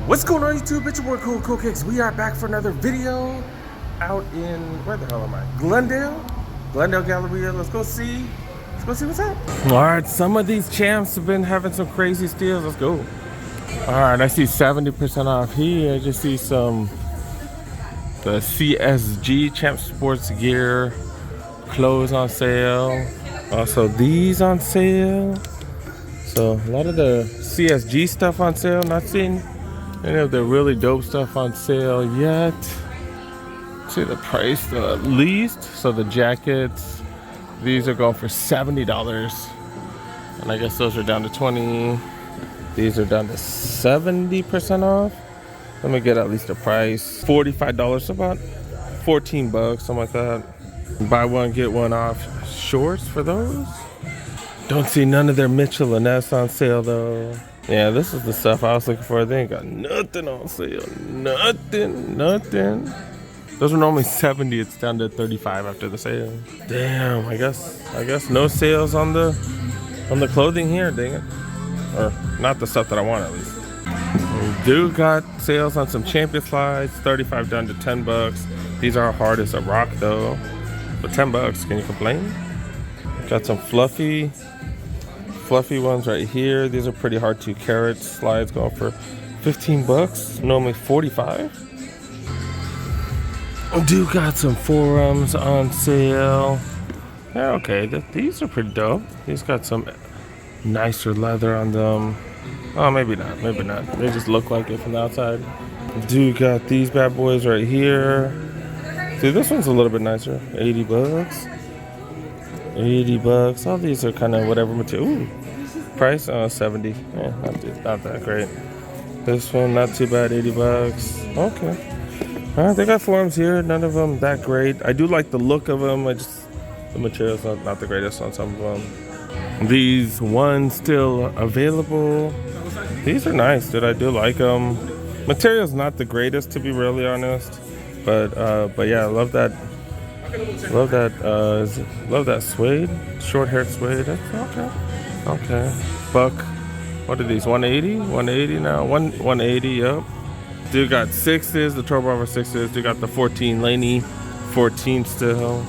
What's going on YouTube? It's your boy Cool Kicks. We are back for another video out in, where the hell am I? Glendale Galleria. Let's go see what's up. All right, some of these champs have been having some crazy steals. Let's go. All right, I see 70% off here. I just see the CSG Champ Sports Gear clothes on sale. Also these on sale. So a lot of the CSG stuff on sale. Not seeing any of the really dope stuff on sale yet. See the price the least. So the jackets, these are going for $70. And I guess those are down to 20. These are down to 70% off. Let me get at least a price. $45, so about 14 bucks, something like that. Buy one, get one off shorts for those. Don't see none of their Mitchell and Ness on sale though. Yeah, this is the stuff I was looking for. They ain't got nothing on sale. Nothing. Those were normally 70. It's down to 35 after the sale. Damn, I guess no sales on the clothing here, dang it. Or not the stuff that I want at least. We do got sales on some champion slides, 35 down to 10 bucks. These are hard as a rock though. For 10 bucks, can you complain? Got some fluffy ones right here. These are pretty hard 2 carat slides going for 15 bucks, normally 45. We do got some forums on sale. Yeah, okay, these are pretty dope. These got some nicer leather on them. Oh, maybe not. They just look like it from the outside. We do got these bad boys right here. See, this one's a little bit nicer. 80 bucks. 80 bucks. All these are kind of whatever material. Ooh. Price 70. Yeah, not that great. This one not too bad, 80 bucks. Okay. All right, they got forms here. None of them that great. I do like the look of them. The material's not the greatest on some of them. These ones still available. These are nice, dude. I do like them. Material's not the greatest, to be really honest. But yeah, I love that. Love that suede, short-haired suede. Okay. Buck. What are these? 180? 180 now. 180. Yep. Dude got 6s, the Turbo Over 6s. Dude got the 14 Laney 14 still.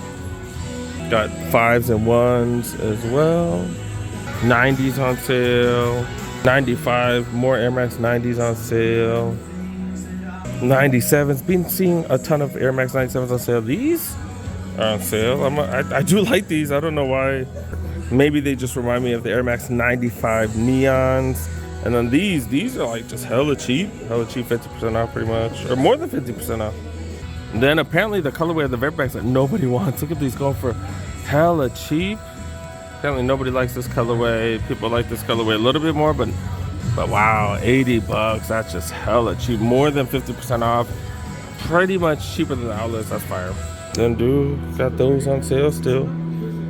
Got 5s and 1s as well. 90s on sale. 95. More Air Max 90s on sale. 97s. Been seeing a ton of Air Max 97s on sale. These are on sale. I do like these. I don't know why. Maybe they just remind me of the Air Max 95 neons. And then these are like just hella cheap, 50% off pretty much, or more than 50% off. And then apparently the colorway of the Verbacs that nobody wants. Look at these going for hella cheap. Apparently nobody likes this colorway. People like this colorway a little bit more, but wow, 80 bucks. That's just hella cheap. More than 50% off. Pretty much cheaper than the outlets. That's fire. Then dude, got those on sale still.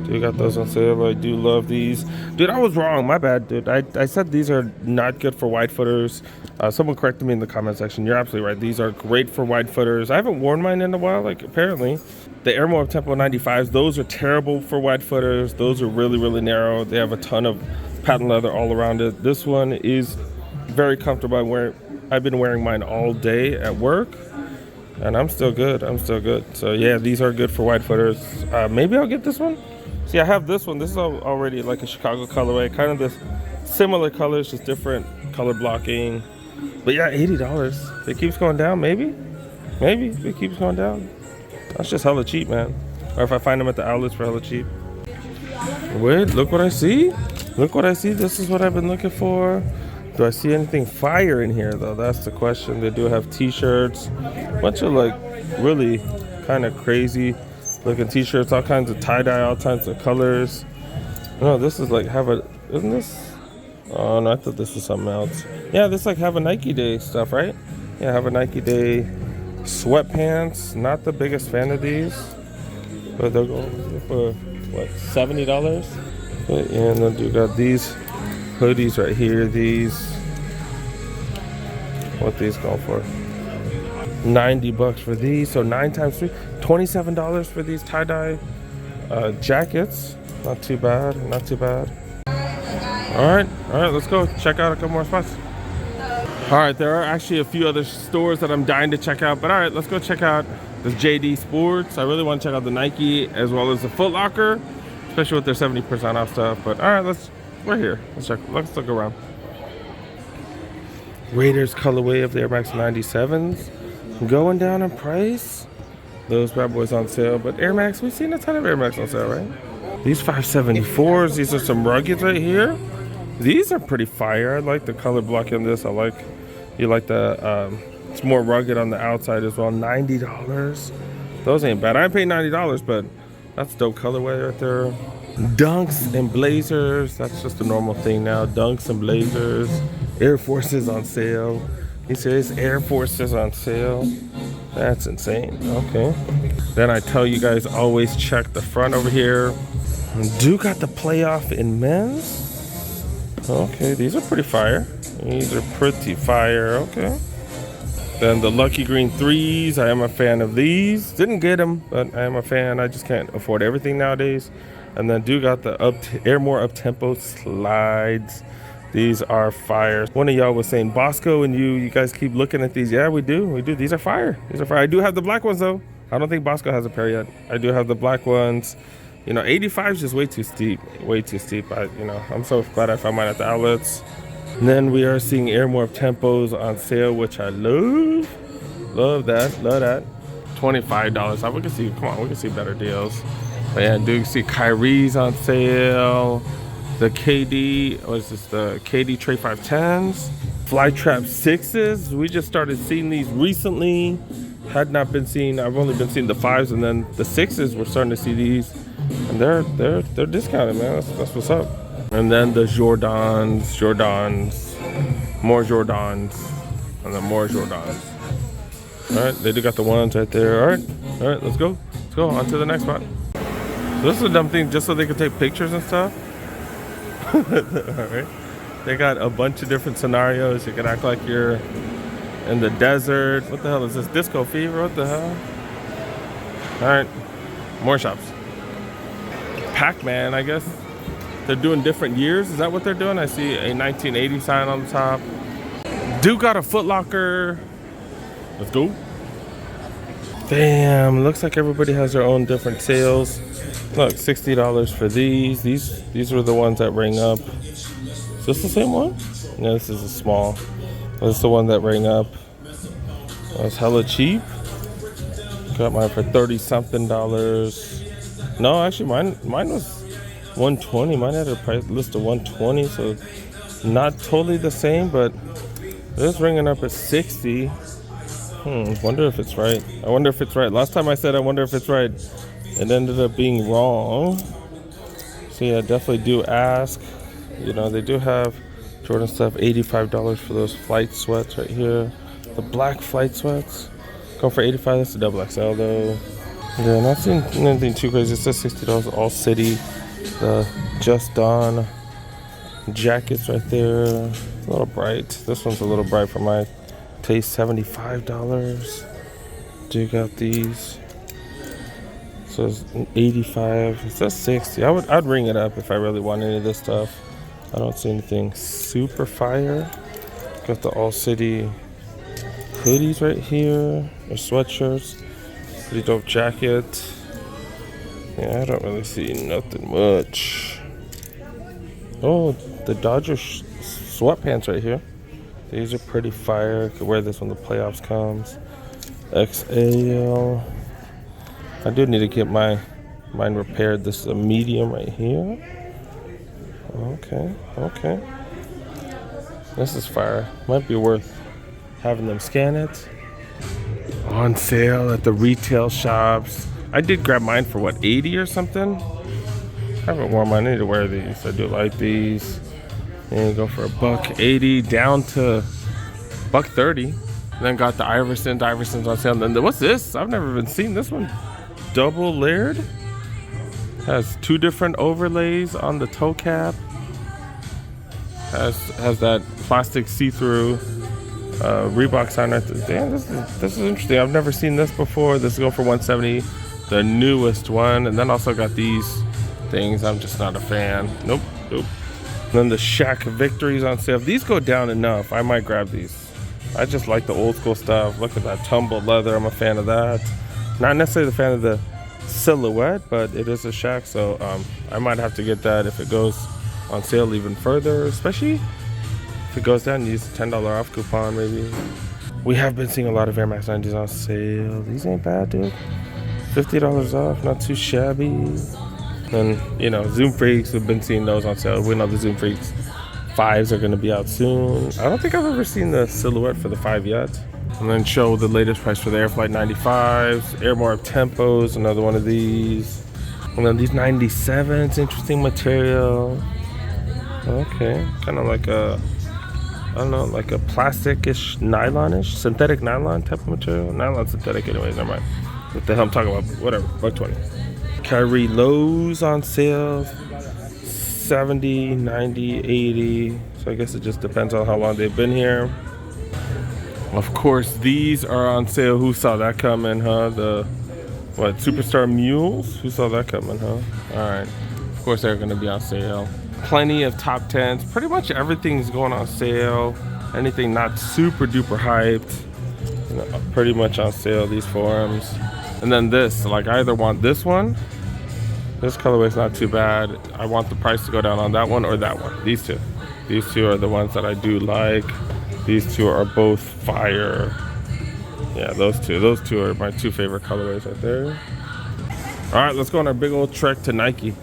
Dude, got those on sale. I do love these. Dude, I was wrong. My bad, dude. I said these are not good for wide footers. Someone corrected me in the comment section. You're absolutely right. These are great for wide footers. I haven't worn mine in a while. Like, apparently, the Air Moab Tempo 95s, those are terrible for wide footers. Those are really, really narrow. They have a ton of patent leather all around it. This one is very comfortable. I've been wearing mine all day at work. And I'm still good. So, yeah, these are good for wide footers. Maybe I'll get this one. See, I have this one. This is already like a Chicago colorway. Kind of this similar colors, just different color blocking. But yeah, $80. It keeps going down, maybe? Maybe it keeps going down. That's just hella cheap, man. Or if I find them at the outlets for hella cheap. Wait, look what I see. This is what I've been looking for. Do I see anything fire in here, though? That's the question. They do have t-shirts. A bunch of, like, really kind of crazy looking t-shirts, all kinds of tie-dye, all kinds of colors. No, this is like isn't this? Oh no, I thought this was something else. Yeah, this like have a Nike Day stuff, right? Yeah, have a Nike Day sweatpants. Not the biggest fan of these, but they're going for what, $70? But yeah, and then you got these hoodies right here. What these going for? 90 bucks for these, so 9 times 3, $27 for these tie-dye jackets. Not too bad. All right, let's go check out a couple more spots. All right, there are actually a few other stores that I'm dying to check out, but all right, let's go check out this JD Sports. I really want to check out the Nike as well as the Foot Locker, especially with their 70% off stuff. But all right, we're here. Let's look around. Raiders colorway of the Air Max 97s going down in price. Those bad boys on sale, but Air Max, we've seen a ton of Air Max on sale, right? These 574s, these are some ruggeds right here. These are pretty fire. I like the color block in this. You like the, it's more rugged on the outside as well. $90. Those ain't bad. I ain't paying $90, but that's dope colorway right there. Dunks and blazers. That's just a normal thing now. Dunks and blazers. Air Forces on sale. He says Air Forces on sale. That's insane. Okay. Then I tell you guys, always check the front over here. Do got the playoff in men's. Okay, these are pretty fire. These are pretty fire. Okay. Then the Lucky Green 3s. I am a fan of these. Didn't get them, but I am a fan. I just can't afford everything nowadays. And then do got the Airmore up-tempo slides. These are fire. One of y'all was saying Bosco and you guys keep looking at these. Yeah, we do. These are fire. I do have the black ones though. I don't think Bosco has a pair yet. I do have the black ones. 85 is just way too steep. I'm so glad I found mine at the outlets. And then we are seeing Airmore Tempos on sale, which I love. Love that. $25. We can see better deals. But yeah, do you see Kyrie's on sale? The KD, the KD Trey 510s? Flytrap 6s. We just started seeing these recently. I've only been seeing the 5s, and then the 6s, we're starting to see these. And they're discounted, man. That's what's up. And then the Jordans, more Jordans, and then more Jordans. All right, they do got the ones right there. All right, let's go on to the next spot. So this is a dumb thing, just so they can take pictures and stuff. All right, they got a bunch of different scenarios. You can act like you're in the desert. What the hell is this? Disco Fever? What the hell? All right, more shops. Pac-Man, I guess. They're doing different years. Is that what they're doing? I see a 1980 sign on the top. Duke got a Foot Locker. Let's go. Damn, looks like everybody has their own different sales. Look, $60 for these. These were the ones that rang up. Is this the same one? No, this is a small. This is the one that rang up. That's hella cheap. Got mine for $30-something. No, actually, mine was $120. Mine had a price list of $120, so not totally the same, but it's ringing up at $60. Wonder if it's right. Last time I said I wonder if it's right, it ended up being wrong. So yeah, definitely do ask. They do have Jordan stuff. $85 for those flight sweats right here. The black flight sweats going for $85. That's a double XL though. Yeah, not seeing anything too crazy. It says $60 all city. The Just Don jackets right there. A little bright. This one's a little bright for my taste. $75. Do you got these? It says $85. It says $60. I'd ring it up if I really want any of this stuff. I don't see anything super fire. Got the All City hoodies right here. Or sweatshirts. Pretty dope jacket. Yeah, I don't really see nothing much. Oh, the Dodgers sweatpants right here. These are pretty fire. Could wear this when the playoffs comes. XL. I do need to get mine repaired. This is a medium right here. Okay. This is fire. Might be worth having them scan it. On sale at the retail shops. I did grab mine for what, 80 or something? I haven't worn mine. I need to wear these. I do like these. And go for $1.80 down to $1.30. Then got the Iversons on sale. And then what's this? I've never even seen this one. Double layered. Has two different overlays on the toe cap. Has that plastic see-through Reebok sign right there. Damn, this is interesting. I've never seen this before. This is going for $170. The newest one. And then also got these things. I'm just not a fan. Nope. And then the Shaq Victories on sale. If these go down enough, I might grab these. I just like the old school stuff. Look at that tumbled leather. I'm a fan of that. Not necessarily a fan of the silhouette, but it is a Shaq, so I might have to get that if it goes on sale even further, especially if it goes down. Use the $10 off coupon maybe. We have been seeing a lot of Air Max 90s on sale. These ain't bad, dude. $50 off, not too shabby. And you know, Zoom Freaks, we've been seeing those on sale. We know the Zoom Freaks 5s are going to be out soon. I don't think I've ever seen the silhouette for the 5 yet. And then show the latest price for the Air Flight 95s, Air More Tempos, another one of these. And then these 97s, interesting material. Okay, kind of like a, I don't know, like a plastic-ish, nylon-ish, synthetic nylon type of material. Nylon synthetic anyways, never mind. What the hell I'm talking about, whatever, $120. Kyrie lows on sale, 70, 90, 80. So I guess it just depends on how long they've been here. Of course, these are on sale. Who saw that coming, huh? The, what, Superstar Mules? Who saw that coming, huh? All right. Of course, they're going to be on sale. Plenty of top 10s. Pretty much everything's going on sale. Anything not super duper hyped, you know, pretty much on sale, these forums. And then this, like I either want this one. This colorway's not too bad. I want the price to go down on that one or that one. These two. These two are the ones that I do like. These two are both fire. Yeah, those two. Those two are my two favorite colorways right there. All right, let's go on our big old trek to Nike.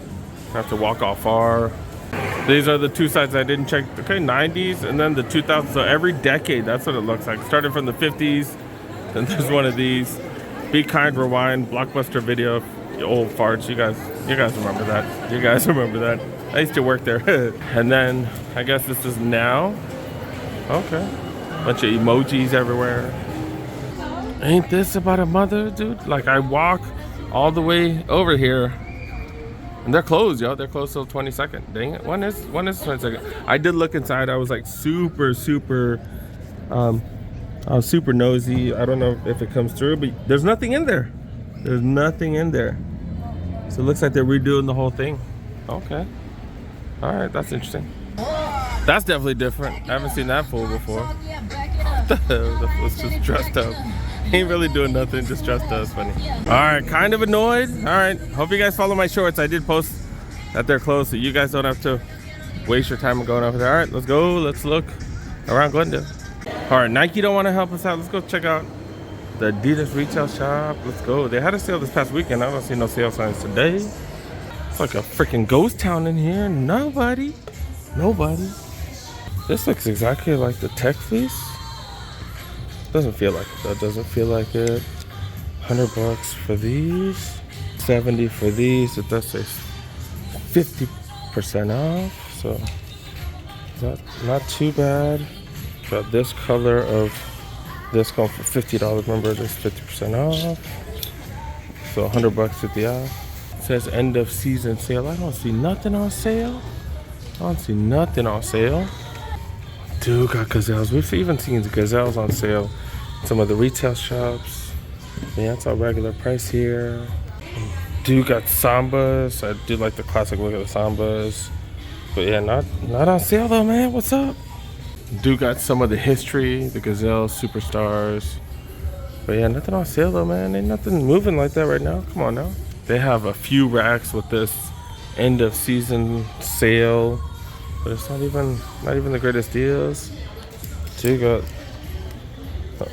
Have to walk all far. These are the two sides I didn't check. Okay, 90s and then the 2000s. So every decade, that's what it looks like. Starting from the 50s, then there's one of these. Be Kind, Rewind, Blockbuster Video, old farts. You guys remember that. You guys remember that. I used to work there. And then I guess this is now. Okay. Bunch of emojis everywhere. Ain't this about a mother, dude? Like I walk all the way over here and they're closed, yo. They're closed till 22nd. Dang it. When is 22nd? I did look inside. I was like super I was super nosy. I don't know if it comes through, but there's nothing in there. There's nothing in there. So it looks like they're redoing the whole thing. Okay. All right, that's interesting. That's definitely different. I haven't seen that fool before. What the hell? The fool's just dressed up. He ain't really doing nothing, just dressed up. It's funny. All right, kind of annoyed. All right, hope you guys follow my shorts. I did post that they're closed, so you guys don't have to waste your time going over there. All right, let's go. Let's look around Glendale. All right, Nike don't want to help us out. Let's go check out the Adidas retail shop. Let's go. They had a sale this past weekend. I don't see no sale signs today. It's like a freaking ghost town in here. Nobody. This looks exactly like the Tech Fleece. Doesn't feel like it though. Doesn't feel like it. $100 for these. 70 for these. It does say 50% off. So that's not too bad. Got this color of this going for $50. Remember, there's 50% off. So $100 at the off. It says end of season sale. I don't see nothing on sale. Dude, got gazelles. We've even seen the gazelles on sale. Some of the retail shops. Yeah, it's all regular price here. Dude, got sambas. I do like the classic look of the sambas. But yeah, not on sale though, man. What's up? Dude, got some of the history, the gazelle superstars. But yeah, nothing on sale though, man. Ain't nothing moving like that right now. Come on now. They have a few racks with this end of season sale, but it's not even the greatest deals. So you got,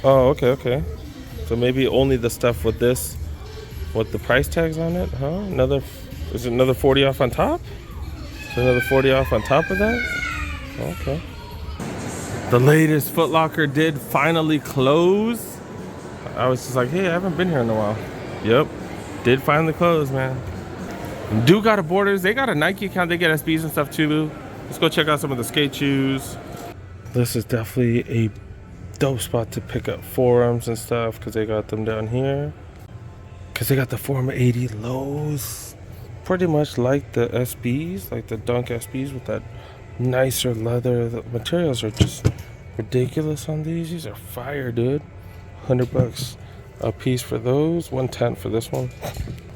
oh, okay. So maybe only the stuff with this, with the price tags on it, huh? Is it another 40 off on top? Is another 40 off on top of that? Okay. The latest Foot Locker did finally close. I was just like, hey, I haven't been here in a while. Yep, did finally close, man. Dude got a Borders. They got a Nike account. They get SBs and stuff too. Let's go check out some of the skate shoes. This is definitely a dope spot to pick up forums and stuff because they got them down here. Because they got the Forum 80 lows. Pretty much like the SBs, like the Dunk SBs with that nicer leather. The materials are just ridiculous on these. These are fire, dude. $100 a piece for those. $110 for this one.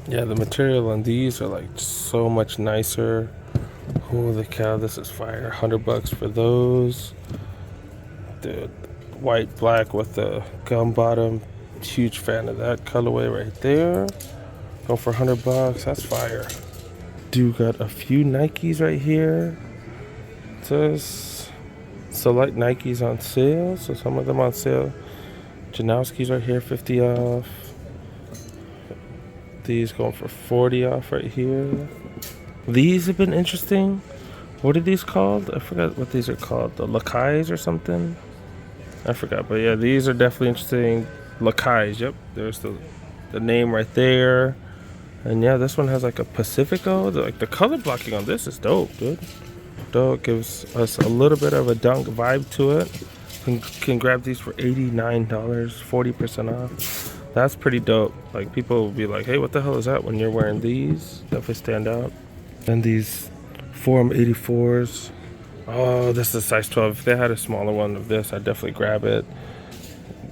Yeah, the material on these are like so much nicer. Holy cow, this is fire. $100 for those. Dude, white black with the gum bottom. Huge fan of that colorway right there. Go for $100. That's fire. Do got a few Nikes right here. It says select Nikes on sale. So some of them on sale. Janowski's right here, 50 off. These going for 40 off right here. These have been interesting. What are these called? I forgot what these are called. The Lakais or something? I forgot. But yeah, these are definitely interesting. Lakais, yep. There's the name right there. And yeah, this one has like a Pacifico. The color blocking on this is dope, dude. Dope. Gives us a little bit of a dunk vibe to it. Can grab these for $89, 40% off. That's pretty dope. Like, people will be like, hey, what the hell is that when you're wearing these? Definitely stand out. And these Forum 84s. Oh, this is size 12. If they had a smaller one of this, I'd definitely grab it.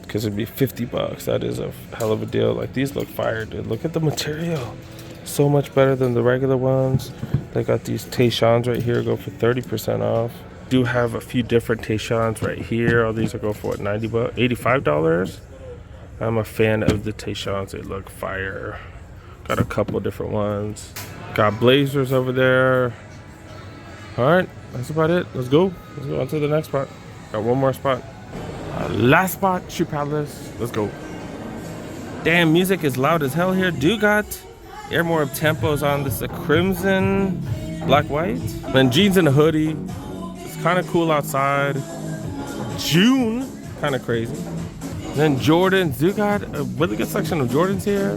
Because it'd be $50. That is a hell of a deal. Like, these look fire, dude. Look at the material. So much better than the regular ones. They got these Tayshans right here. Go for 30% off. Do have a few different Tayshans right here. All these are go for what, $85. I'm a fan of the Tayshans. They look fire. Got a couple different ones. Got blazers over there. All right, that's about it. Let's go on to the next spot. Got one more spot. Last spot, Shoe Palace. Let's go. Damn, music is loud as hell here. Do got Air More Up Tempos on. This is a crimson, black, white. Then jeans and a hoodie. It's kind of cool outside. June, kind of crazy. Then Jordans. Do got a really good section of Jordans here.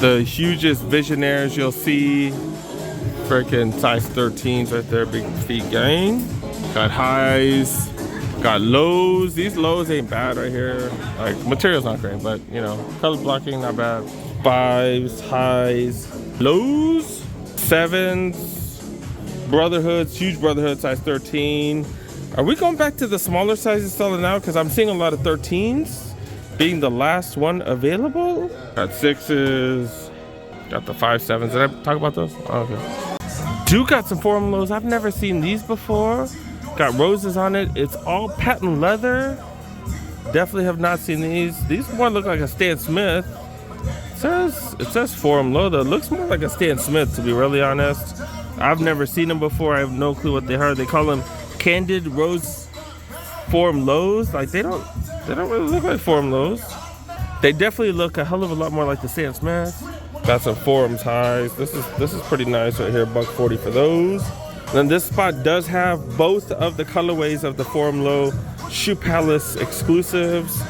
The hugest visionaires you'll see. Freaking size 13s right there, big feet gang. Got highs, got lows. These lows ain't bad right here. Like, material's not great, but you know, color blocking not bad. Fives, highs, lows, sevens, brotherhoods, huge brotherhood, size 13. Are we going back to the smaller sizes selling out? Because I'm seeing a lot of 13s being the last one available. Got sixes, got the 5.7s. Did I talk about those? Oh, okay. Do got some Forum lows. I've never seen these before. Got roses on it. It's all patent leather. Definitely have not seen these. These more look like a Stan Smith. It says Forum low though. It looks more like a Stan Smith, to be really honest. I've never seen them before. I have no clue what they are. They call them Candid Rose Forum lows. Like, they don't really look like Forum lows. They definitely look a hell of a lot more like the Stan Smith. Got some Forums highs. This is pretty nice right here. $140 for those. Then this spot does have both of the colorways of the Forum Low Shoe Palace exclusives.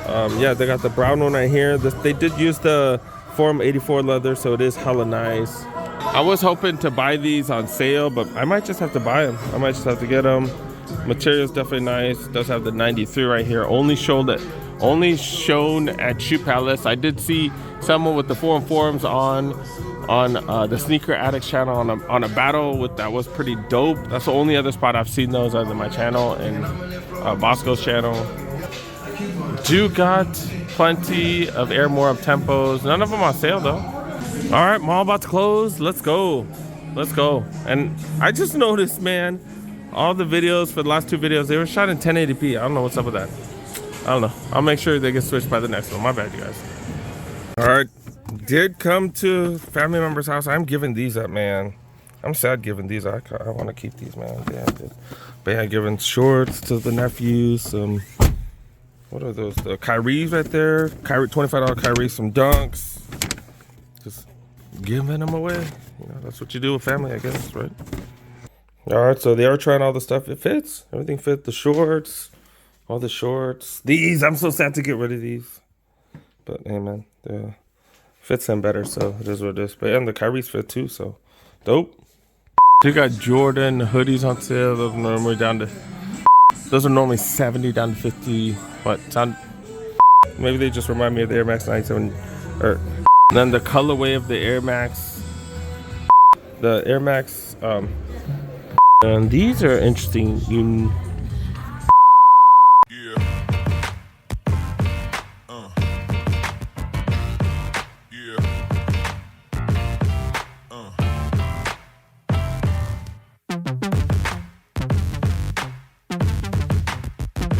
Yeah, they got the brown one right here. They did use the Forum 84 leather, so it is hella nice. I was hoping to buy these on sale, but I might just have to buy them. I might just have to get them. Material's definitely nice. It does have the 93 right here. Only shown at Shoe Palace. I did see someone with the Forums on the Sneaker Addicts channel on a battle with that was pretty dope. That's the only other spot I've seen those other than my channel and Bosco's channel. Do got plenty of Air More Up Tempos. None of them on sale though. All right, mall about to close. Let's go. And I just noticed, man, all the videos for the last two videos, they were shot in 1080p. I don't know what's up with that. I don't know. I'll make sure they get switched by the next one. My bad, you guys. All right, did come to family member's house. I'm giving these up, man. I'm sad giving these up. I want to keep these, man. Damn, dude. But yeah, giving shorts to the nephews. Some, what are those? The Kyrie's right there. $25 Kyrie, some dunks. Just giving them away. You know, that's what you do with family, I guess, right? All right, so they are trying all the stuff. It fits. Everything fits. The shorts, all the shorts. These, I'm so sad to get rid of these. But hey, man, the fits them better, so it is what it is. But and the Kyrie's fit too, so dope. You got Jordan hoodies on sale. Those are normally those are normally 70 down to 50. What? Maybe they just remind me of the Air Max 97. Or then the colorway of the Air Max. The Air Max. And these are interesting.